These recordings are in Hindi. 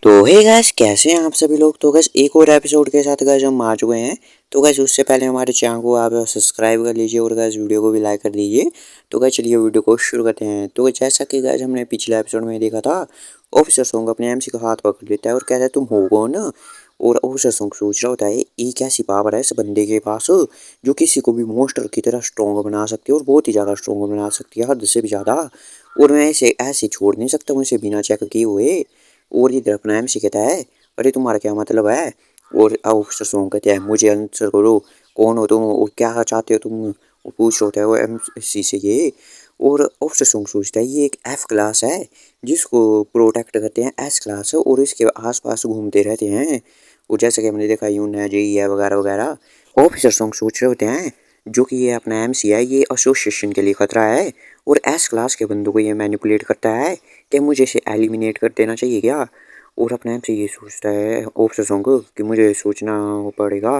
तो हे गाइस, कैसे हैं आप सभी लोग। तो गाइस एक और एपिसोड के साथ गाइस हम आ चुके हैं। तो गाइस उससे पहले हमारे चैनल को आप सब्सक्राइब कर लीजिए और गाइस वीडियो को भी लाइक कर दीजिए। तो गाइस चलिए वीडियो को शुरू करते हैं। तो गाइस जैसा कि गाइस हमने पिछले एपिसोड में देखा था, ऑफिसर सॉन्ग अपने एमसी का हाथ पकड़ लेता है और कहता है तुम हो कौन। और ऑफिसर सॉन्ग सोच रहा होता है ये कैसी पावर है इस बंदे के पास जो किसी को भी मॉन्स्टर की तरह स्ट्रॉन्ग बना सकती है और बहुत ही ज़्यादा स्ट्रॉन्ग बना सकती है, हद से भी ज़्यादा। और मैं इसे ऐसे छोड़ नहीं सकता हूँ इसे बिना चेक किए हुए। और इधर अपना एमसी कहता है अरे तुम्हारा क्या मतलब है। और ऑफिसर सॉन्ग कहते हैं मुझे आंसर करो, कौन हो तुम और क्या चाहते हो तुम। वो पूछ रहा होता है वो एमसी से ये। और ऑफिसर सॉन्ग सोचता है ये एक एफ क्लास है जिसको प्रोटेक्ट करते हैं एस क्लास और इसके आसपास घूमते रहते हैं। और जैसे कि हमने देखा यून है जेई है वगैरह वगैरह। ऑफिसर सॉन्ग सोच रहे होते हैं जो कि ये अपना एमसी है ये एसोसिएशन के लिए खतरा है और एस क्लास के बंदों को ये मैनिपुलेट करता है कि मुझे इसे एलिमिनेट कर देना चाहिए क्या। और अपने आप से ये सोचता है ऑफिसर सॉन्ग कि मुझे सोचना पड़ेगा।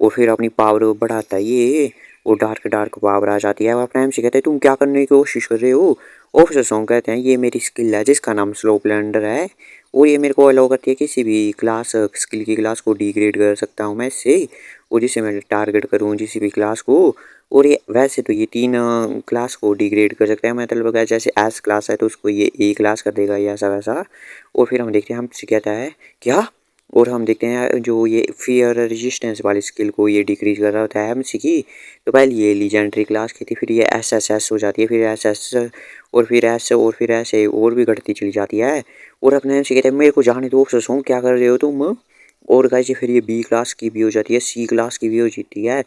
और फिर अपनी पावर बढ़ाता है ये और डार्क डार्क पावर आ जाती है। वो अपने आप से कहते हैं तुम क्या करने की कोशिश कर रहे हो। ऑफिसर सॉन्ग कहते हैं ये मेरी स्किल है जिसका नाम स्लो ब्लेंडर है और ये मेरे को अलाउ करती है किसी भी क्लास स्किल की क्लास को डिग्रेड कर सकता हूँ मैं इससे। और जिसे मैं टारगेट करूँ किसी भी क्लास को। और ये वैसे तो ये तीन क्लास को डिग्रेड कर सकता है, मतलब अगर जैसे एस क्लास है तो उसको ये ए क्लास कर देगा या ऐसा वैसा। और फिर हम देखते हैं हमसे कहता है क्या। और हम देखते हैं जो ये फियर रेजिस्टेंस वाली स्किल को ये डिक्रीज कर रहा होता है एमसी की। तो पहले ये लीजेंडरी क्लास की थी, फिर ये एस हो जाती है, फिर एस और फिर एस और फिर ऐसे और भी घटती चली जाती है। और अपने एमसी कहते हैं मेरे को जाने दो अफसोस हूँ क्या कर रहे हो तुम। और गाइस फिर ये बी क्लास की भी हो जाती है, सी क्लास की भी हो जाती है।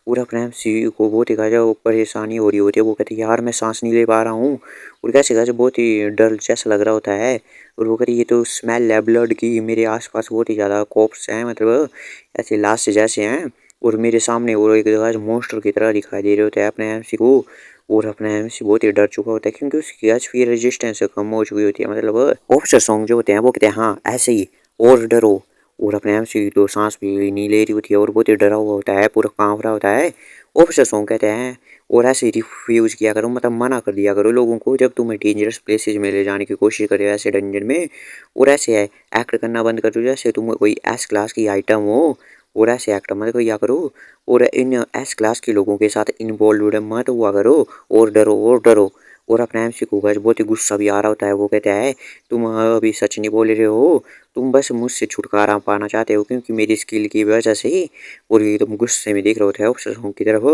और अपने एमसी को बहुत ही गाजा परेशानी हो रही होती है। वो कहते हैं यार मैं सांस नहीं ले पा रहा हूँ। और कैसे कैसे बहुत ही डर जैसा लग रहा होता है। और वो कहती ये तो स्मेल है ब्लड की, मेरे आसपास बहुत ही ज़्यादा कॉप्स हैं, मतलब ऐसे लाश जैसे हैं। और मेरे सामने वो एक जगह मॉन्स्टर की तरह दिखाई दे रहे होते हैं अपने एमसी को। और अपना एमसी बहुत ही डर चुका होता है क्योंकि उसकी एचपी रेजिस्टेंस कम हो चुकी होती है, मतलब ऑफिसर सॉन्ग जो होते हैं वो कहते हैं हाँ ऐसे ही और डरो। और अपने एमसी तो सांस भी नहीं ले रही होती है और बहुत ही डरा हुआ होता है, पूरा कांप रहा होता है। ऑफिसर सॉन्ग कहते हैं और ऐसे रिफ्यूज़ किया करो, मतलब मना कर दिया करो लोगों को जब तुम्हें डेंजरस प्लेसेस में ले जाने की कोशिश करे ऐसे डंजन में। और ऐसे है एक्ट करना बंद कर दो जैसे तुम कोई एस क्लास की आइटम हो। और ऐसे एक्ट मत किया करो और इन एस क्लास के लोगों के साथ इन्वॉल्व मत हुआ करो और डरो और डरो। और अपने एमसी को गाइस बहुत ही गुस्सा भी आ रहा होता है। वो कहता है तुम अभी सच नहीं बोल रहे हो, तुम बस मुझसे छुटकारा पाना चाहते हो क्योंकि मेरी स्किल की वजह से। और ये तुम गुस्से में देख रहे होते हैं ऑफिसर होम की तरफ।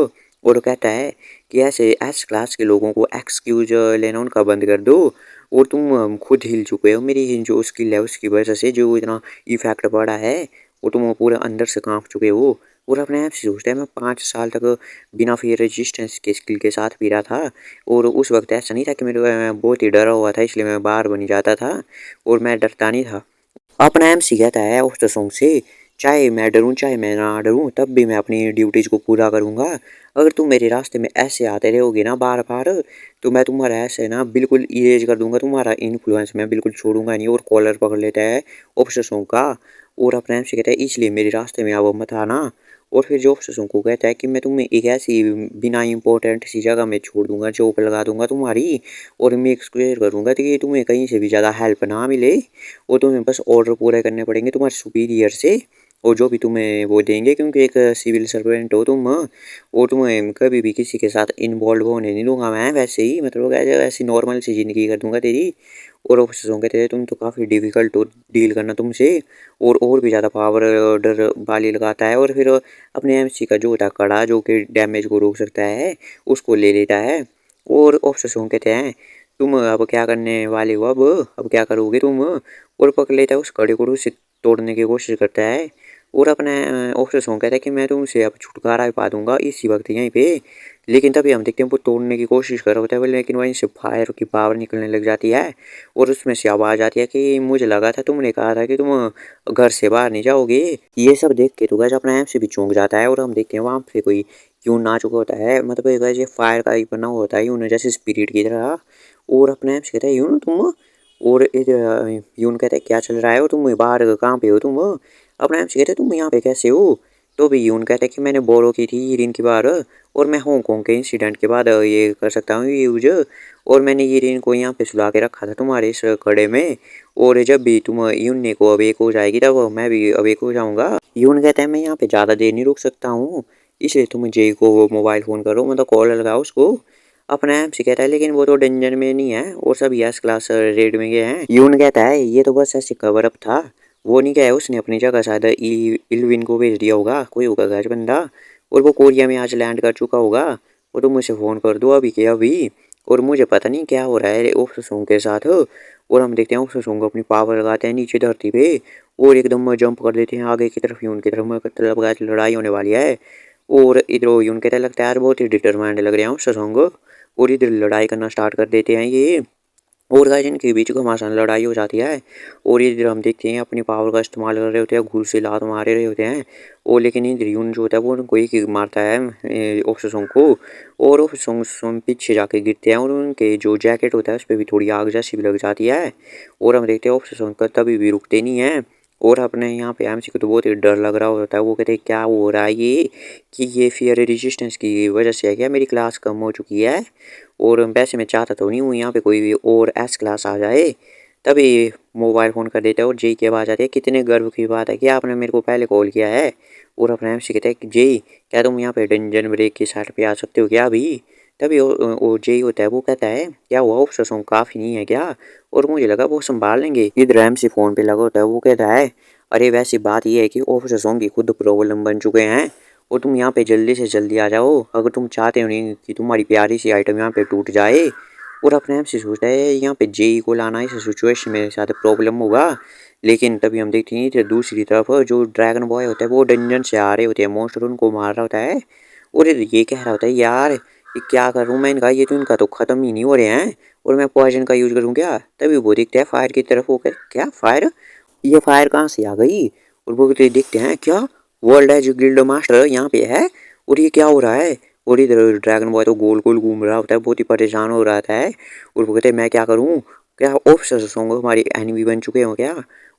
और कहता है कि ऐसे एस क्लास के लोगों को एक्सक्यूज लेना उनका बंद कर दो। और तुम खुद हिल चुके हो मेरी जो स्किल है उसकी वजह से जो इतना इफेक्ट पड़ा है। और तुम पूरे अंदर से कांप चुके हो। और अपने आप से सोचता है मैं 5 साल तक बिना फिर रेजिस्टेंस के स्किल के साथ पी रहा था। और उस वक्त ऐसा नहीं था कि मेरे मैं बहुत ही डरा हुआ था इसलिए मैं बाहर बन जाता था और मैं डरता नहीं था। अपना एमसी कहता है उस सॉन्ग से चाहे मैं डरूं चाहे मैं ना डरूं तब भी मैं अपनी ड्यूटीज को पूरा करूंगा। अगर तुम मेरे रास्ते में ऐसे आते रहोगे ना बार बार तो मैं तुम्हारा ऐसे ना बिल्कुल इरेज कर दूंगा, तुम्हारा इन्फ्लुएंस मैं बिल्कुल छोड़ूंगा नहीं। और कॉलर पकड़ लेता है ऑफिसर सॉन्ग का। और अपना एमसी कहता है इसलिए मेरे रास्ते में अब मत आना। और फिर जो ऑफिसर सॉन्ग को कहता है कि मैं तुम्हें एक ऐसी बिना इंपॉर्टेंट सी जगह में छोड़ दूंगा, जॉब लगा दूंगा तुम्हारी। और मैं एक्सक्वेयर करूंगा कि तुम्हें कहीं से भी ज़्यादा हेल्प ना मिले और तुम्हें बस ऑर्डर पूरे करने पड़ेंगे तुम्हारे सुपीरियर से और जो भी तुम्हें वो देंगे क्योंकि एक सिविल सर्वेंट हो तुम। और तुम्हें कभी भी किसी के साथ इन्वॉल्व होने नहीं दूंगा मैं, वैसे ही मतलब ऐसी नॉर्मल सी ज़िंदगी कर दूंगा तेरी। और ऑफिसर्स कहते थे तुम तो काफ़ी डिफ़िकल्ट हो डील करना तुमसे। और भी ज़्यादा पावर डर वाली लगाता है। और फिर अपने एमसी का जो होता है कड़ा जो कि डैमेज को रोक सकता है उसको ले लेता है। और ऑफिसर्स कहते हैं तुम अब क्या करने वाले हो, अब क्या करोगे तुम। और पकड़ लेता है उस कड़े को उससे तोड़ने की कोशिश करता है। और अपने ऑफिसर कहता है कि मैं तुमसे अब छुटकारा पा दूंगा इसी वक्त यहीं पे। लेकिन तभी हम देखते हैं वो तोड़ने की कोशिश कर रहा होता है लेकिन वहीं से फायर की पावर निकलने लग जाती है। और उसमें से आवाज़ आती है कि मुझे लगा था तुमने कहा था कि तुम घर से बाहर नहीं जाओगे। ये सब देख के तो गैस अपना ऐप से भी चौंक जाता है। और हम देखते हैं वहाँ पे कोई क्यों ना चुका होता है, मतलब गैस ये फायर का ही बना हुआ होता है यूं जैसे स्पिरिट की तरह। और अपने ऐप से कहता है यूं ना तुम। और यून कहता है क्या चल रहा है, और तुम बाहर कहाँ पे हो तुम। अपने ऐप से कहते तुम यहाँ पे कैसे हो। तो भी यून कहता है कि मैंने बोरो की थी ईरिन की बार, और मैं हांगकांग के इंसिडेंट के बाद ये कर सकता हूँ ये यूज, और मैंने ईरिन को यहाँ पे सुला के रखा था तुम्हारे इस कड़े में, और जब भी तुम यून को अब एक हो जाएगी तब मैं भी अब एक हो जाऊंगा। यून कहता है मैं यहाँ पे ज़्यादा देर नहीं रुक सकता हूँ, इसलिए तुम जेई को मोबाइल फ़ोन करो, मतलब कॉल लगाओ उसको। अपना एमसी कहता है लेकिन वो तो डेंजर में नहीं है और सब यस क्लास रेड में गए हैं। यून कहता है ये तो बस ऐसे कवर अप था, वो नहीं गया उसने अपनी जगह शायद इलविन को भेज दिया होगा, कोई होगा गैज बंदा, और वो कोरिया में आज लैंड कर चुका होगा, और तुम मुझे फ़ोन कर दो अभी के अभी। और मुझे पता नहीं क्या हो रहा है ऑफिसों के साथ, और हम देखते हैं ऑफिसों को अपनी पावर लगाते हैं नीचे धरती पे, और एकदम जंप कर देते हैं आगे की तरफ यून की तरफ, मतलब गाइस लड़ाई होने वाली है। और इधर यून कहता लगता है यार बहुत ही डिटरमाइंड लग रहे हैं ससोंग, और इधर लड़ाई करना स्टार्ट कर देते हैं ये, और गाइस इनके बीच घमासान लड़ाई हो जाती है। और इधर हम देखते हैं अपनी पावर का इस्तेमाल कर रहे होते हैं, घूस से लात मारे रहे होते हैं, और लेकिन इधर यून जो होता है वो उनको एक ही मारता है ऑफिसों को, और ऑफिसों पीछे जाके गिरते हैं, और उनके जो जैकेट होता है उस पर भी थोड़ी आग जैसी भी लग जाती है। और हम देखते हैं ऑफिसों का तभी भी रुकते नहीं है, और अपने यहाँ पे एमसी को तो बहुत ही डर लग रहा होता है, वो कहते हैं क्या हो रहा है ये, कि ये फियर रेजिस्टेंस की वजह से है क्या, मेरी क्लास कम हो चुकी है, और वैसे मैं चाहता तो नहीं हूँ यहाँ पे कोई भी और एस क्लास आ जाए। तभी मोबाइल फ़ोन कर देता है और जेई की आवाज़ आती है, कितने गर्व की बात है कि आपने मेरे को पहले कॉल किया है। और अपना एमसी कहता है कि जेई क्या तुम यहाँ पे डंजन ब्रेक की साइड पे आ सकते हो क्या अभी। तभी वो जेई होता है वो कहता है क्या हुआ ऑफिसर्स काफ़ी नहीं है क्या, और मुझे लगा वो संभाल लेंगे। इधर एमसी फ़ोन पे लगा होता है, वो कहता है अरे वैसी बात ये है कि ऑफिसर्स की खुद प्रॉब्लम बन चुके हैं, और तुम यहाँ पे जल्दी से जल्दी आ जाओ अगर तुम चाहते हो नहीं कि तुम्हारी प्यारी सी आइटम यहाँ पे टूट जाए। और अपने आप से सोचता है यहाँ पे जेई को लाना इस सिचुएशन में शायद प्रॉब्लम होगा, लेकिन तभी हम देखते हैं कि दूसरी तरफ जो ड्रैगन बॉय होता है वो डंजन से आ रहे होते हैं, मॉन्स्टर उनको मार रहा होता है, और ये कह रहा होता है यार ये क्या करूँ मैं इनका, ये तो इनका तो ख़त्म ही नहीं हो रहे हैं, और मैं पॉइजन का यूज़ करूँ क्या। तभी वो देखते हैं फायर की तरफ, वो क्या फायर, ये फायर कहाँ से आ गई, और वो देखते हैं क्या वर्ल्ड एज गिल्ड मास्टर यहाँ पे है, और ये क्या हो रहा है। और इधर ड्रैगन बॉय तो गोल गोल घूम रहा होता है, बहुत ही परेशान हो रहा है, और वो कहते हैं मैं क्या करूँ, क्या ऑफिसर्स होंगे हमारे एनिमी बन चुके हो क्या,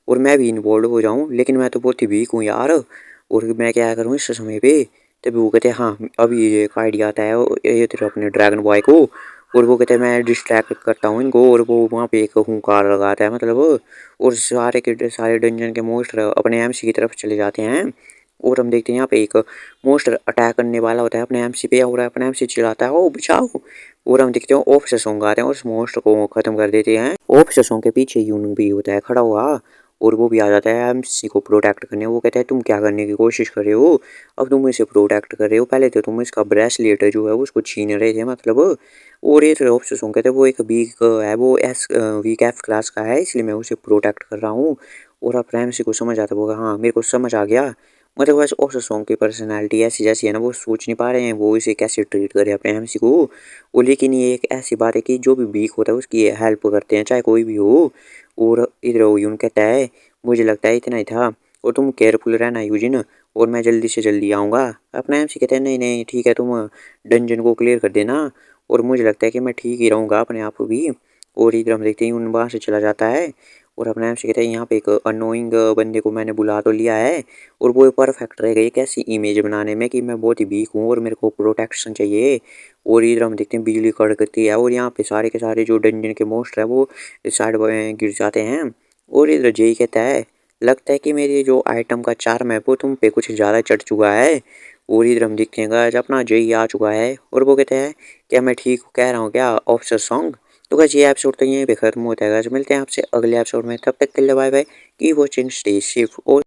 और मैं भी इन्वॉल्व हो जाऊँ, लेकिन मैं तो बहुत ही वीक हूँ यार, और मैं क्या करूँ इस समय पे। तभी वो कहते हैं हाँ अभी एक आइडिया आता है ये तेरे अपने ड्रैगन बॉय को, और वो कहते हैं मैं डिस्ट्रैक्ट करता हूँ इनको, और वो वहाँ पे एक हुंकार लगाता है मतलब, और सारे के सारे डंजन के मोस्टर अपने एमसी की तरफ चले जाते हैं। और हम देखते हैं यहाँ पे एक मोस्टर अटैक करने वाला होता है अपने एमसी पे, और अपने एमसी चिल्लाता है ओ बचाओ, और हम देखते हैं ऑफिसर्स आते हैं और उस मोस्टर को खत्म कर देते हैं। ऑफिसर्स के पीछे यून भी होता है खड़ा हुआ, और वो भी आ जाता है एमसी को प्रोटेक्ट करने। वो कहता है तुम क्या करने की कोशिश कर रहे हो, अब तुम इसे प्रोटेक्ट कर रहे हो, पहले तो तुम इसका ब्रेसलेट जो है उसको छीन रहे थे मतलब। और ये तो ऑफिसर्स कहते हैं वो एक वीक है, वो एस वीक एफ क्लास का है, इसलिए मैं उसे प्रोटेक्ट कर रहा हूँ। और अब एमसी को समझ आता होगा हाँ मेरे को समझ आ गया, मतलब बस ऑफिसर सॉन्ग की पर्सनैलिटी ऐसी जैसी है ना, वो सोच नहीं पा रहे हैं वो इसे कैसे ट्रीट करे अपने एमसी को। वो लेकिन ये एक ऐसी बात है कि जो भी वीक होता है उसकी हेल्प करते हैं चाहे कोई भी हो। और इधर यून कहता है मुझे लगता है इतना ही था, और तुम केयरफुल रहना यूजिन, और मैं जल्दी से जल्दी आऊँगा। अपना एमसी कहता है नहीं नहीं ठीक है तुम डंजन को क्लियर कर देना, और मुझे लगता है कि मैं ठीक ही रहूँगा अपने आप को भी। और इधर हम देखते हैं उन वहाँ से चला जाता है, और अपने एमसी कहता है यहाँ पे एक अनोइंग बंदे को मैंने बुला तो लिया है, और वो परफेक्ट रह गई एक ऐसी इमेज बनाने में कि मैं बहुत ही वीक हूँ और मेरे को प्रोटेक्शन चाहिए। और इधर हम देखते हैं बिजली कड़कती है, और यहाँ पे सारे के सारे जो डंजन के मोस्टर है वो साइड में गिर जाते हैं। और इधर जेई कहता है लगता है कि मेरी जो आइटम का चार्म है वो तुम पे कुछ ज़्यादा चढ़ चुका है। और इधर हम देखते हैं गाइस अपना जेई आ चुका है, और वो कहता है क्या मैं ठीक कह रहा हूँ क्या ऑफिसर सॉन्ग। तो गाइस ये एपिसोड तो यहीं पे खत्म होता है गाइस, मिलते हैं आपसे अगले एपिसोड में, तब तक के लिए bye bye, keep watching stay safe. और